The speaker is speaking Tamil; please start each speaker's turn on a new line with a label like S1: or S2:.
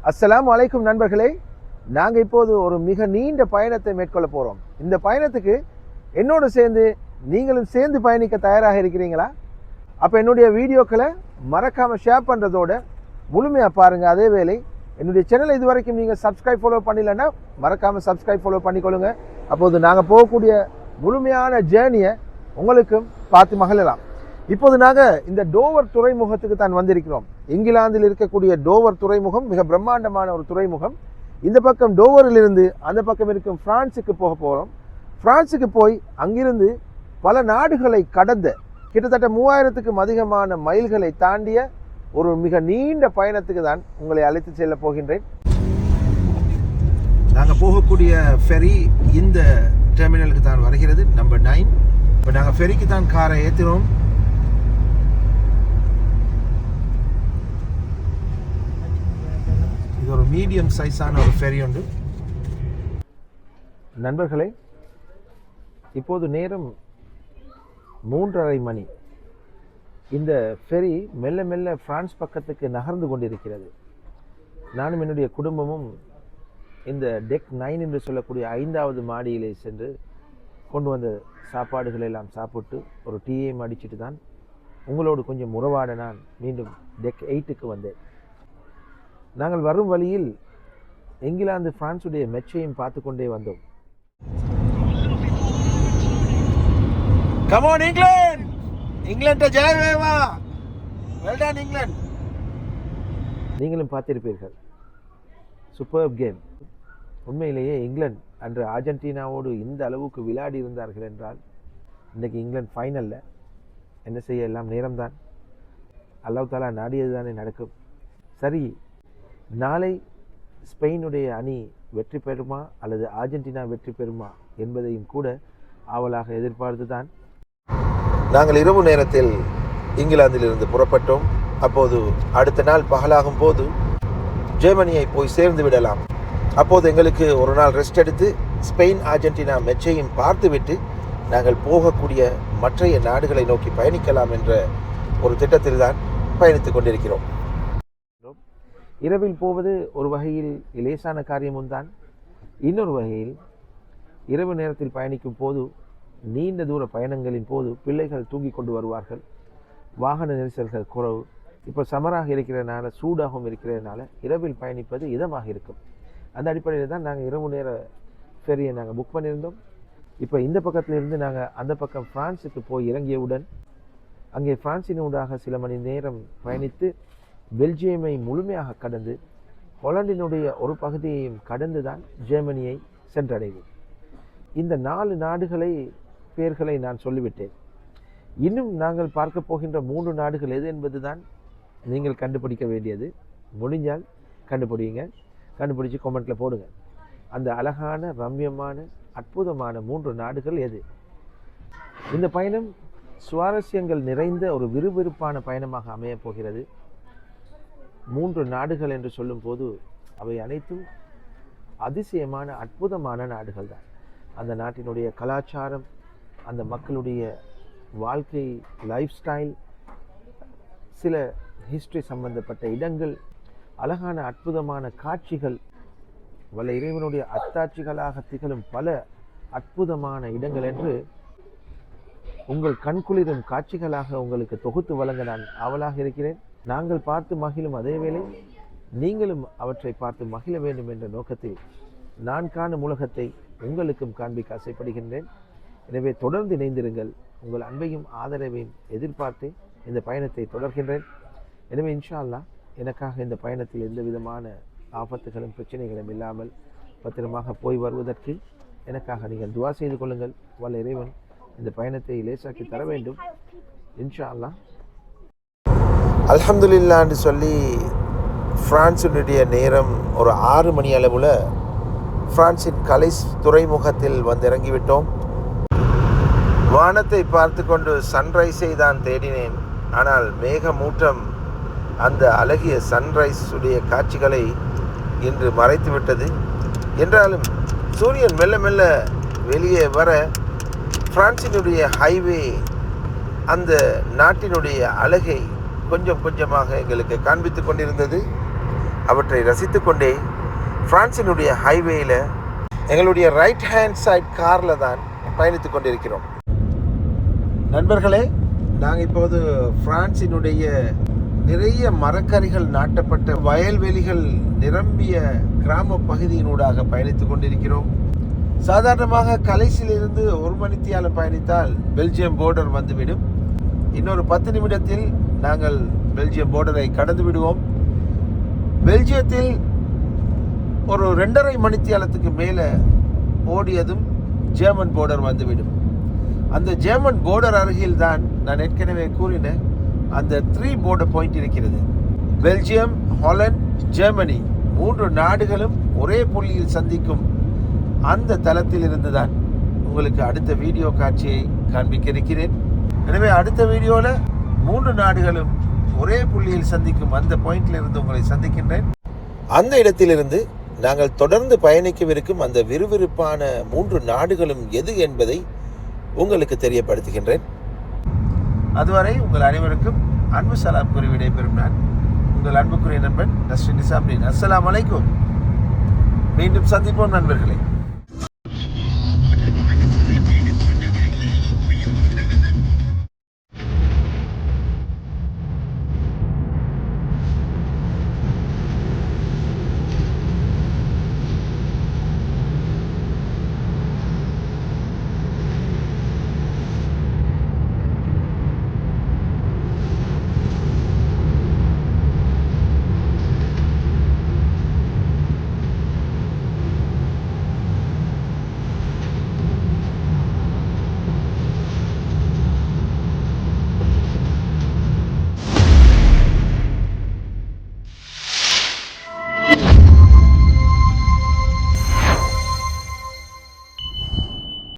S1: அஸ்ஸலாமு அலைக்கும் நண்பர்களே, நாங்கள் இப்போது ஒரு மிக நீண்ட பயணத்தை மேற்கொள்ள போகிறோம். இந்த பயணத்துக்கு என்னோடு சேர்ந்து நீங்களும் சேர்ந்து பயணிக்க தயாராக இருக்கிறீங்களா? அப்போ என்னுடைய வீடியோக்களை மறக்காமல் ஷேர் பண்ணுறதோட முழுமையாக பாருங்கள். அதே வேளை என்னுடைய சேனலை இது வரைக்கும் நீங்கள் சப்ஸ்கிரைப் ஃபாலோ பண்ணலைன்னா மறக்காமல் சப்ஸ்கிரைப் ஃபாலோ பண்ணிக்கொள்ளுங்க. அப்போது நாங்கள் போகக்கூடிய முழுமையான ஜேர்னியை உங்களுக்கும் பார்த்து மகிழலாம். இப்போது நாங்கள் இந்த டோவர் துறைமுகத்துக்கு தான் வந்திருக்கிறோம். இங்கிலாந்தில் இருக்கக்கூடிய டோவர் துறைமுகம் மிக பிரம்மாண்டமான ஒரு துறைமுகம். இந்த பக்கம் டோவரிலிருந்து அந்த பக்கம் இருக்கும் பிரான்ஸுக்கு போக போகிறோம். பிரான்ஸுக்கு போய் அங்கிருந்து பல நாடுகளை கடந்த கிட்டத்தட்ட 3000க்கும் அதிகமான மைல்களை தாண்டிய ஒரு மிக நீண்ட பயணத்துக்கு தான் உங்களை அழைத்து செல்ல போகின்றேன். நாங்கள் போகக்கூடிய ஃபெரி இந்த டெர்மினலுக்கு தான் வருகிறது, நம்பர் 9. இப்போ நாங்கள் ஃபெரிக்கு தான் காரை ஏற்றுறோம். இது ஒரு மீடியம் சைஸான ஒரு ஃபெரி உண்டு. நண்பர்களே, இப்போது நேரம் 3:30 மணி. இந்த ஃபெரி மெல்ல மெல்ல பிரான்ஸ் பக்கத்துக்கு நகர்ந்து கொண்டிருக்கிறது. நானும் என்னுடைய குடும்பமும் இந்த டெக் 9 என்று சொல்லக்கூடிய 5வது மாடியிலே சென்று கொண்டு வந்த சாப்பாடுகளை எல்லாம் சாப்பிட்டு ஒரு டீயையும் அடிச்சுட்டு தான் உங்களோடு கொஞ்சம் உறவாட நான் மீண்டும் டெக் 8க்கு வந்தேன். நாங்கள் வரும் வழியில் இங்கிலாந்து பிரான்ஸுடைய மெச்சையும் பார்த்து கொண்டே வந்தோம். Come on England! England ஜெயவேவா! Well done England! நீங்களும் பார்த்திருப்பீர்கள், சூப்பர் கேம். உண்மையிலேயே இங்கிலாந்து அன்று அர்ஜென்டினாவோடு இந்த அளவுக்கு விளையாடி இருந்தார்கள் என்றால் இன்றைக்கு இங்கிலாந்து ஃபைனலில் என்ன செய்ய, எல்லாம் நேரம்தான். அல்லாஹ் தஆலா நாடியது தானே நடக்கும். சரி, நாளை ஸ்பெயினுடைய அணி வெற்றி பெறுமா அல்லது அர்ஜென்டினா வெற்றி பெறுமா என்பதையும் கூட ஆவலாக எதிர்பார்த்து தான் நாங்கள் இரவு நேரத்தில் இங்கிலாந்திலிருந்து புறப்பட்டோம். அப்போது அடுத்த நாள் பகலாகும் போது ஜெர்மனியை போய் சேர்ந்து விடலாம். அப்போது எங்களுக்கு ஒரு நாள் ரெஸ்ட் எடுத்து ஸ்பெயின் அர்ஜென்டினா மேட்சையும் பார்த்துவிட்டு நாங்கள் போகக்கூடிய மற்றைய நாடுகளை நோக்கி பயணிக்கலாம் என்ற ஒரு திட்டத்தில் தான் பயணித்துக் கொண்டிருக்கிறோம். இரவில் போவது ஒரு வகையில் லேசான காரியமும் தான். இன்னொரு வகையில் இரவு நேரத்தில் பயணிக்கும் போது, நீண்ட தூர பயணங்களின் போது பிள்ளைகள் தூங்கி கொண்டு வருவார்கள், வாகன நெரிசல்கள் குறைவு. இப்போ சமராக இருக்கிறதுனால, சூடாகவும் இருக்கிறதுனால இரவில் பயணிப்பது இதமாக இருக்கும். அந்த அடிப்படையில் தான் நாங்கள் இரவு நேர ஃபெரியை நாங்கள் புக் பண்ணியிருந்தோம். இப்போ இந்த பக்கத்திலிருந்து நாங்கள் அந்த பக்கம் பிரான்ஸுக்கு போய் இறங்கியவுடன் அங்கே பிரான்சினூடாக சில மணி நேரம் பயணித்து பெல்ஜியமை முழுமையாக கடந்து ஹொலண்டினுடைய ஒரு பகுதியையும் கடந்து தான் ஜெர்மனியை சென்றடைவோம். இந்த 4 நாடுகளை பேர்களை நான் சொல்லிவிட்டேன். இன்னும் நாங்கள் பார்க்க போகின்ற 3 நாடுகள் எது என்பது தான் நீங்கள் கண்டுபிடிக்க வேண்டியது. முடிஞ்சால் கண்டுபிடிங்க, கண்டுபிடிச்சி கமெண்ட்டில் போடுங்க. அந்த அழகான, ரம்யமான, அற்புதமான 3 நாடுகள் எது? இந்த பயணம் சுவாரஸ்யங்கள் நிறைந்த ஒரு விறுவிறுப்பான பயணமாக அமையப் போகிறது. 3 நாடுகள் என்று சொல்லும்போது அவை அனைத்தும் அதிசயமான, அற்புதமான நாடுகள் தான். அந்த நாட்டினுடைய கலாச்சாரம், அந்த மக்களுடைய வாழ்க்கை, லைஃப் ஸ்டைல், சில ஹிஸ்டரி சம்பந்தப்பட்ட இடங்கள், அழகான அற்புதமான காட்சிகள், வல்ல இறைவனுடைய அத்தாட்சிகளாக திகழும் பல அற்புதமான இடங்கள் என்று உங்கள் கண்குளிரும் காட்சிகளாக உங்களுக்கு தொகுத்து வழங்க நான் ஆவலாக இருக்கிறேன். நாங்கள் பார்த்து மகிழும் அதே வேளை நீங்களும் அவற்றை பார்த்து மகிழ வேண்டும் என்ற நோக்கத்தில் நான் காணும் உலகத்தை உங்களுக்கும் காண்பிக்க ஆசைப்படுகின்றேன். எனவே தொடர்ந்து இணைந்திருங்கள். உங்கள் அன்பையும் ஆதரவையும் எதிர்பார்த்து இந்த பயணத்தை தொடர்கின்றேன். எனவே இன்ஷா அல்லாஹ் எனக்காக இந்த பயணத்தில் எந்த விதமான ஆபத்துகளும் பிரச்சனைகளும் இல்லாமல் பத்திரமாக போய் வருவதற்கு எனக்காக நீங்கள் துவா செய்து கொள்ளுங்கள். வல்ல இறைவன் இந்த பயணத்தை லேசாக்கி தர வேண்டும் இன்ஷா அல்லாஹ். அல்ஹம்துலில்லாஹ்னு சொல்லி பிரான்ஸினுடைய நேரம் ஒரு 6 மணி அளவில் பிரான்சின் கலைஸ் துறைமுகத்தில் வந்து இறங்கிவிட்டோம். வானத்தை பார்த்து கொண்டு சன்ரைஸை தான் தேடினேன். ஆனால் மேகமூட்டம் அந்த அழகிய சன்ரைஸ் உடைய காட்சிகளை இன்று மறைத்து விட்டது. என்றாலும் சூரியன் மெல்ல மெல்ல வெளியே வர பிரான்சினுடைய ஹைவே அந்த நாட்டினுடைய அழகை கொஞ்சம் கொஞ்சமாக எங்களுக்கு காண்பித்து கொண்டிருந்தது. அவற்றை ரசித்து கொண்டே பிரான்சினுடைய ஹைவேயில் எங்களுடைய ரைட் ஹேண்ட் சைட் காரில் தான் பயணித்து கொண்டிருக்கிறோம். நண்பர்களே, நாங்கள் இப்போது பிரான்சினுடைய நிறைய மரக்கறிகள் நாட்டப்பட்ட வயல்வெளிகள் நிரம்பிய கிராம பகுதியினூடாக பயணித்து கொண்டிருக்கிறோம். சாதாரணமாக கலைசிலிருந்து 1 மணித்தியாலம் பயணித்தால் பெல்ஜியம் போர்டர் வந்துவிடும். இன்னொரு 10 நிமிடத்தில் நாங்கள் பெல்ஜியம் போர்டரை கடந்து விடுவோம். பெல்ஜியத்தில் ஒரு 2.5 மணித்தியாலத்துக்கு மேலே ஓடியதும் ஜெர்மன் போர்டர் வந்துவிடும். அந்த ஜெர்மன் போர்டர் அருகில் தான் நான் ஏற்கனவே கூறின அந்த 3 border பாயிண்ட் இருக்கிறது. பெல்ஜியம், ஹாலண்ட், ஜெர்மனி 3 நாடுகளும் ஒரே புள்ளியில் சந்திக்கும் அந்த தளத்தில் இருந்து தான் உங்களுக்கு அடுத்த வீடியோ காட்சியை காண்பிக்க இருக்கிறேன். எனவே அடுத்த வீடியோவில் 3 நாடுகளும் ஒரே புள்ளியில் சந்திக்கும் அந்த பாயிண்டில் இருந்து உங்களை சந்திக்கின்றேன். அந்த இடத்திலிருந்து நாங்கள் தொடர்ந்து பயணிக்கவிருக்கும் அந்த விறுவிறுப்பான 3 நாடுகளும் எது என்பதை உங்களுக்கு தெரியப்படுத்துகின்றேன். அதுவரை உங்கள் அனைவருக்கும் அன்பு சலாம் கூறி விடைபெறும் நான் உங்கள் அன்புக்குரிய நண்பன் நஸ்ரின் நிசாமுதீன். அஸ்ஸலாமு அலைக்கும். மீண்டும் சந்திப்போம் நண்பர்களே.